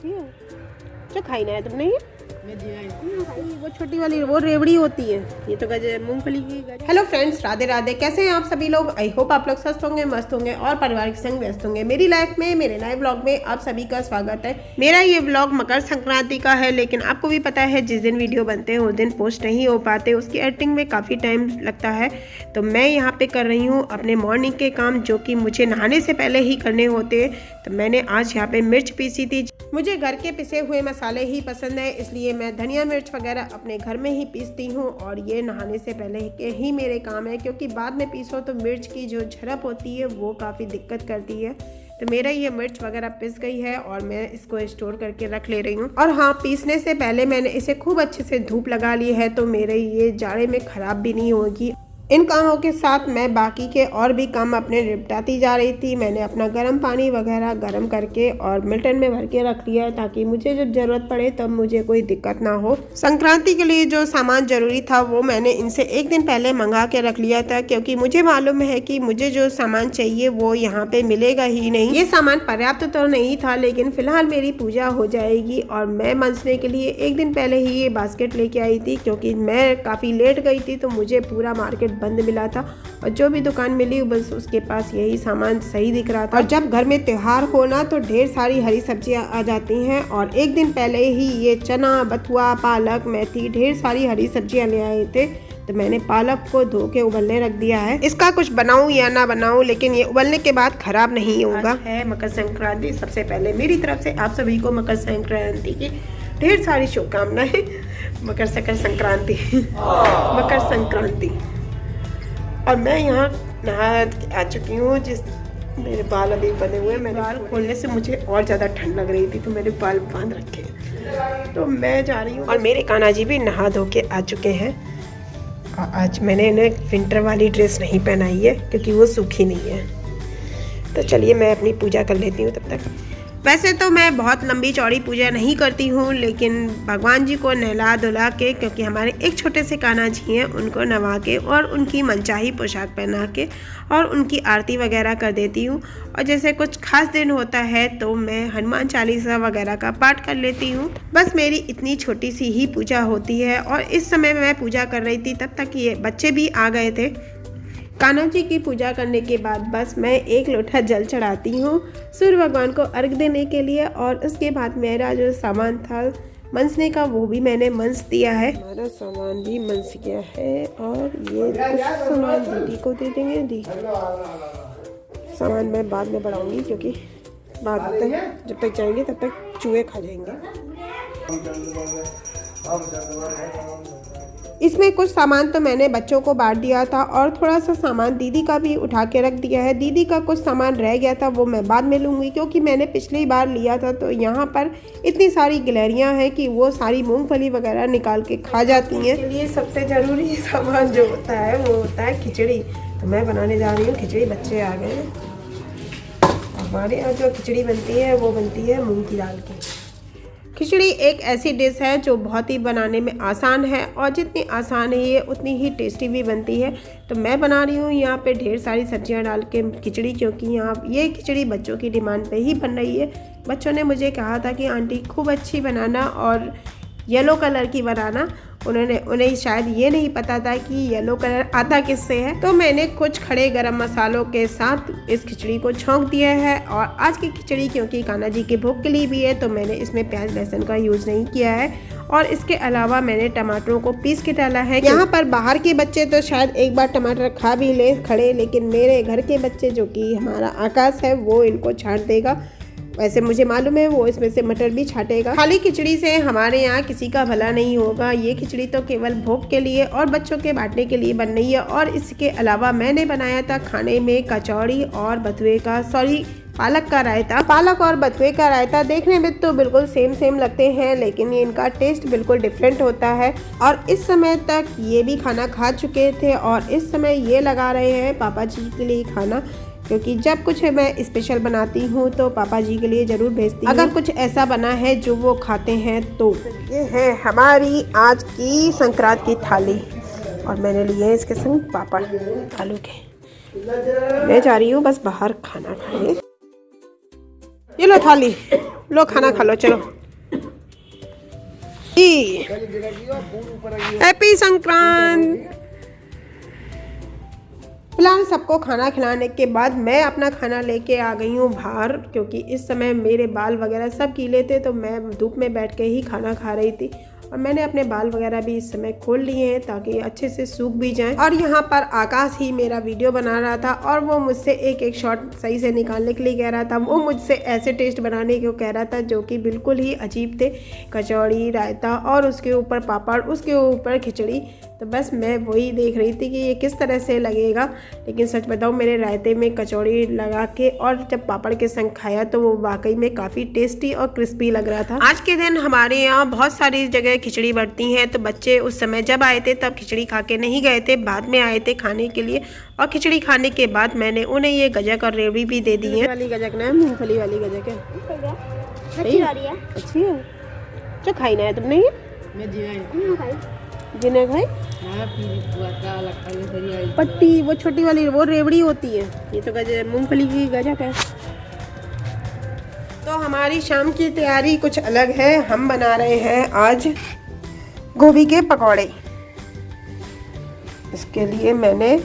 अच्छी है। जो खाई ना है तुमने ये वो छोटी वाली वो रेवड़ी होती है, ये तो गजर मूंगफली की। Hello friends, Radhe Radhe. कैसे हैं आप सभी लोग? आई होप आप लोग स्वस्थ होंगे, मस्त होंगे और परिवार के संग व्यस्त होंगे। मेरी लाइफ में मेरे नए व्लॉग में आप सभी का स्वागत है। मेरा ये व्लॉग मकर संक्रांति का है, लेकिन आपको भी पता है जिस दिन वीडियो बनते हैं उस दिन पोस्ट नहीं हो पाते, उसकी एडिटिंग में काफ़ी टाइम लगता है। तो मैं यहाँ पे कर रही हूँ अपने मॉर्निंग के काम, जो कि मुझे नहाने से पहले ही करने होते हैं। तो मैंने आज यहाँ पे मिर्च पीसी थी। मुझे घर के पिसे हुए मसाले ही पसंद है, इसलिए मैं धनिया मिर्च वगैरह अपने घर में ही पीसती हूँ और ये नहाने से पहले के ही मेरे काम है, क्योंकि बाद में पीसो तो मिर्च की जो झड़प होती है वो काफ़ी दिक्कत करती है। तो मेरा ये मिर्च वगैरह पिस गई है और मैं इसको स्टोर करके रख ले रही हूँ। और हाँ, पीसने से पहले मैंने इसे खूब अच्छे से धूप लगा ली है, तो मेरे ये जाड़े में ख़राब भी नहीं होगी। इन कामों के साथ मैं बाकी के और भी काम अपने निपटाती जा रही थी। मैंने अपना गर्म पानी वगैरह गर्म करके और मिल्टन में भर के रख लिया है, ताकि मुझे जब ज़रूरत पड़े तब मुझे कोई दिक्कत ना हो। संक्रांति के लिए जो सामान ज़रूरी था वो मैंने इनसे एक दिन पहले मंगा के रख लिया था, क्योंकि मुझे मालूम है कि मुझे जो सामान चाहिए वो यहाँ पे मिलेगा ही नहीं। ये सामान पर्याप्त तो नहीं था, लेकिन फ़िलहाल मेरी पूजा हो जाएगी और मैं मंजने के लिए एक दिन पहले ही ये बास्केट लेके आई थी, क्योंकि मैं काफ़ी लेट गई थी तो मुझे पूरा मार्केट बंद मिला था और जो भी दुकान मिली बस उसके पास यही सामान सही दिख रहा था। और जब घर में त्योहार हो ना तो ढेर सारी हरी सब्जियां आ जाती हैं, और एक दिन पहले ही ये चना, बथुआ, पालक, मेथी, ढेर सारी हरी सब्जियां ले आए थे। तो मैंने पालक को धो के उबलने रख दिया है। इसका कुछ बनाऊं या ना बनाऊं, लेकिन ये उबलने के बाद खराब नहीं होगा। है मकर संक्रांति। सबसे पहले मेरी तरफ से आप सभी को मकर संक्रांति की ढेर सारी शुभकामनाएं। मकर संक्रांति मकर संक्रांति। और मैं यहाँ नहा आ चुकी हूँ। जिस मेरे बाल अभी बने हुए, मैंने बाल खोलने से मुझे और ज़्यादा ठंड लग रही थी तो मैंने बाल बांध रखे हैं। तो मैं जा रही हूँ और मेरे कान्हा जी भी नहा धो के आ चुके हैं। आज मैंने इन्हें विंटर वाली ड्रेस नहीं पहनाई है, क्योंकि वो सूखी नहीं है। तो चलिए मैं अपनी पूजा कर लेती हूँ तब तक। वैसे तो मैं बहुत लंबी चौड़ी पूजा नहीं करती हूँ, लेकिन भगवान जी को नहला धुला के, क्योंकि हमारे एक छोटे से कान्हा जी हैं, उनको नवा के और उनकी मनचाही पोशाक पहना के और उनकी आरती वगैरह कर देती हूँ। और जैसे कुछ खास दिन होता है तो मैं हनुमान चालीसा वगैरह का पाठ कर लेती हूँ। बस मेरी इतनी छोटी सी ही पूजा होती है। और इस समय मैं पूजा कर रही थी तब तक ये बच्चे भी आ गए थे। कान्हा जी की पूजा करने के बाद बस मैं एक लोटा जल चढ़ाती हूँ सूर्य भगवान को अर्घ देने के लिए, और उसके बाद मेरा जो सामान था मंजने का वो भी मैंने मंज दिया है। हमारा सामान भी मंज गया है और ये कुछ सामान दीदी को दे देंगे। दी सामान मैं बाद में बढ़ाऊंगी, क्योंकि बाद तक जब तक जाएंगे तब तक चूहे खा जाएंगे। इसमें कुछ सामान तो मैंने बच्चों को बांट दिया था और थोड़ा सा सामान दीदी का भी उठा के रख दिया है। दीदी का कुछ सामान रह गया था, वो मैं बाद में लूँगी, क्योंकि मैंने पिछली बार लिया था तो यहाँ पर इतनी सारी गिलहरियाँ हैं कि वो सारी मूंगफली वगैरह निकाल के खा जाती हैं। इसके लिए सबसे ज़रूरी सामान जो होता है वो होता है खिचड़ी। तो मैं बनाने जा रही हूँ खिचड़ी। बच्चे आ गए हैं। हमारे यहाँ जो खिचड़ी बनती है वो बनती है मूँग की दाल की। खिचड़ी एक ऐसी डिश है जो बहुत ही बनाने में आसान है, और जितनी आसान है ये उतनी ही टेस्टी भी बनती है। तो मैं बना रही हूँ यहाँ पे ढेर सारी सब्जियाँ डाल के खिचड़ी, क्योंकि यहाँ ये खिचड़ी बच्चों की डिमांड पे ही बन रही है। बच्चों ने मुझे कहा था कि आंटी खूब अच्छी बनाना और येलो कलर की बनाना। उन्हें शायद ये नहीं पता था कि येलो कलर आता किससे है। तो मैंने कुछ खड़े गरम मसालों के साथ इस खिचड़ी को छौंक दिया है। और आज की खिचड़ी क्योंकि कान्हा जी के भोग के लिए भी है, तो मैंने इसमें प्याज लहसुन का यूज़ नहीं किया है। और इसके अलावा मैंने टमाटरों को पीस के डाला है। यहाँ पर बाहर के बच्चे तो शायद एक बार टमाटर खा भी ले खड़े, लेकिन मेरे घर के बच्चे जो कि हमारा आकाश है वो इनको छांट देगा। वैसे मुझे मालूम है वो इसमें से मटर भी छाटेगा। खाली खिचड़ी से हमारे यहाँ किसी का भला नहीं होगा। ये खिचड़ी तो केवल भोग के लिए और बच्चों के बांटने के लिए बन रही है। और इसके अलावा मैंने बनाया था खाने में कचौड़ी और पालक का रायता। पालक और बथुए का रायता देखने में तो बिल्कुल सेम लगते हैं, लेकिन ये इनका टेस्ट बिल्कुल डिफरेंट होता है। और इस समय तक ये भी खाना खा चुके थे और इस समय ये लगा रहे हैं पापा जी के लिए खाना, क्योंकि जब कुछ मैं स्पेशल बनाती हूँ तो पापा जी के लिए ज़रूर भेजती हूँ, अगर कुछ ऐसा बना है जो वो खाते हैं तो। ये है हमारी आज की संक्रांत की थाली, और मैंने लिए हैं इसके संग पापड़ आलू के। मैं जा रही हूँ बस बाहर खाना खाने। ये लो थाली। लो खाना खा लो चलो। हैप्पी संक्रांत। फिलहाल सबको खाना खिलाने के बाद मैं अपना खाना लेके आ गई हूँ बाहर, क्योंकि इस समय मेरे बाल वगैरह सब गीले थे तो मैं धूप में बैठ के ही खाना खा रही थी। और मैंने अपने बाल वगैरह भी इस समय खोल लिए हैं ताकि अच्छे से सूख भी जाएं। और यहाँ पर आकाश ही मेरा वीडियो बना रहा था और वो मुझसे एक एक शॉट सही से निकालने के लिए कह रहा था। वो मुझसे ऐसे टेस्ट बनाने को कह रहा था जो कि बिल्कुल ही अजीब थे। कचौड़ी, रायता और उसके ऊपर पापड़, उसके ऊपर खिचड़ी। तो बस मैं वही देख रही थी कि ये किस तरह से लगेगा। लेकिन सच बताऊँ, मेरे रायते में कचौड़ी लगा के और जब पापड़ के संग खाया तो वो वाकई में काफ़ी टेस्टी और क्रिस्पी लग रहा था। आज के दिन हमारे यहाँ बहुत सारी जगह खिचड़ी बढ़ती हैं, तो बच्चे उस समय जब आए थे तब खिचड़ी खा के नहीं गए थे, बाद में आए थे खाने के लिए। और खिचड़ी खाने के बाद मैंने उन्हें ये गजक और रेवड़ी भी दे दी है। वाली गजक ना, मूंगफली वाली गजक है। अच्छी है जो खाई ना है तुमने ये? जिन्हें खाई पट्टी, वो छोटी वाली वो रेवड़ी होती है। ये तो गजक, मूंगफली की गजक है। तो हमारी शाम की तैयारी कुछ अलग है। हम बना रहे हैं आज गोभी के पकौड़े। इसके लिए मैंने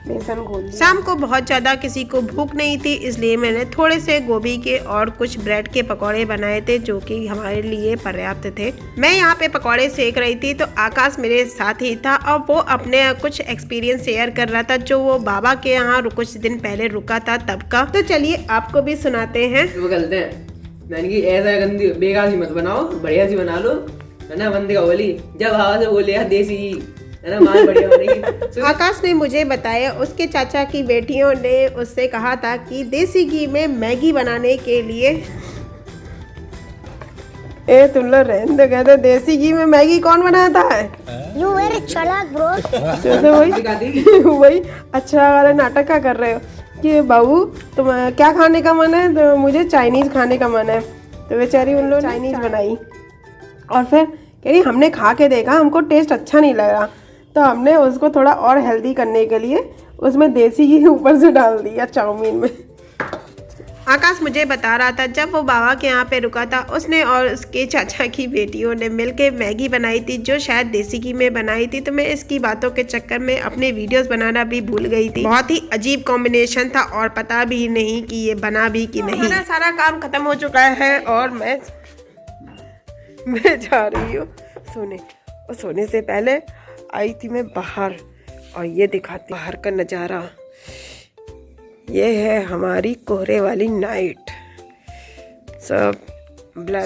बेसन घोल लिया। शाम को बहुत ज़्यादा किसी को भूख नहीं थी, इसलिए मैंने थोड़े से गोभी के और कुछ ब्रेड के पकौड़े बनाए थे जो कि हमारे लिए पर्याप्त थे। मैं यहाँ पे पकौड़े सेक रही थी तो आकाश मेरे साथ ही था और वो अपने कुछ एक्सपीरियंस शेयर कर रहा था जो वो बाबा के यहाँ कुछ दिन पहले रुका था तब का। तो चलिए आपको भी सुनाते हैं। वो गलते हैं मैंने कि ऐसा गंदी बेकार सी मत बनाओ, बढ़िया सी बना लो, है ना। बंदे का बोली जब हवा से बोले यार देसी, है ना, माल बढ़िया बनेगी। आकाश ने मुझे बताया उसके चाचा की बेटियों ने उससे कहा था कि देसी घी में मैगी बनाने के लिए तुम लोग रहने दो, कहते देसी घी में मैगी कौन बनाता है? You very चालाक ब्रो। वही अच्छा वाला नाटक का कर रहे हो कि बाबू तुम क्या खाने का मन है? तो मुझे चाइनीज खाने का मन है। तो बेचारी उन लोग चाइनीज बनाई और फिर कह रही हमने खा के देखा, हमको टेस्ट अच्छा नहीं लग रहा, तो हमने उसको थोड़ा और हेल्दी करने के लिए उसमें देसी घी ऊपर से डाल दिया चाउमीन में। आकाश मुझे बता रहा था जब वो बाबा के यहाँ पे रुका था उसने और उसके चाचा की बेटियों ने मिलके मैगी बनाई थी जो शायद देसी घी में बनाई थी। तो मैं इसकी बातों के चक्कर में अपने वीडियोस बनाना भी भूल गई थी। बहुत ही अजीब कॉम्बिनेशन था और पता भी नहीं कि ये बना भी कि नहीं। मेरा सारा काम खत्म हो चुका है और मैं जा रही हूँ सोने। और सोने से पहले आई थी मैं बाहर और ये दिखाती बाहर का नज़ारा। ये है हमारी कोहरे वाली नाइट। सब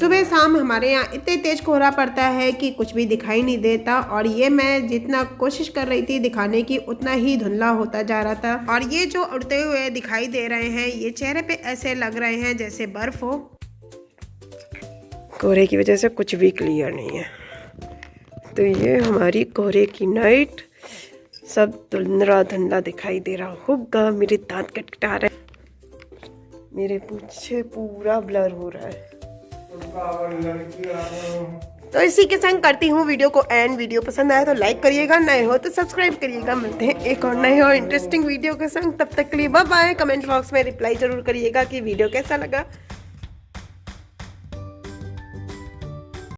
सुबह शाम हमारे यहाँ इतने तेज कोहरा पड़ता है कि कुछ भी दिखाई नहीं देता। और ये मैं जितना कोशिश कर रही थी दिखाने की उतना ही धुंधला होता जा रहा था। और ये जो उड़ते हुए दिखाई दे रहे हैं ये चेहरे पे ऐसे लग रहे हैं जैसे बर्फ हो। कोहरे की वजह से कुछ भी क्लियर नहीं है। तो ये हमारी कोहरे की नाइट, सब धुंधला धुंधला दिखाई दे रहा होगा। मेरे दांत कटकटा रहे, मेरे पूछे पूरा ब्लर हो रहा है। तो इसी के संग करती हूँ वीडियो को एंड। वीडियो पसंद आया तो लाइक करिएगा, नए हो तो सब्सक्राइब करिएगा। मिलते हैं एक और नए और इंटरेस्टिंग वीडियो के संग। तब तक के लिए बाय बाय। कमेंट बॉक्स में रिप्लाई जरूर करिएगा कि वीडियो कैसा लगा।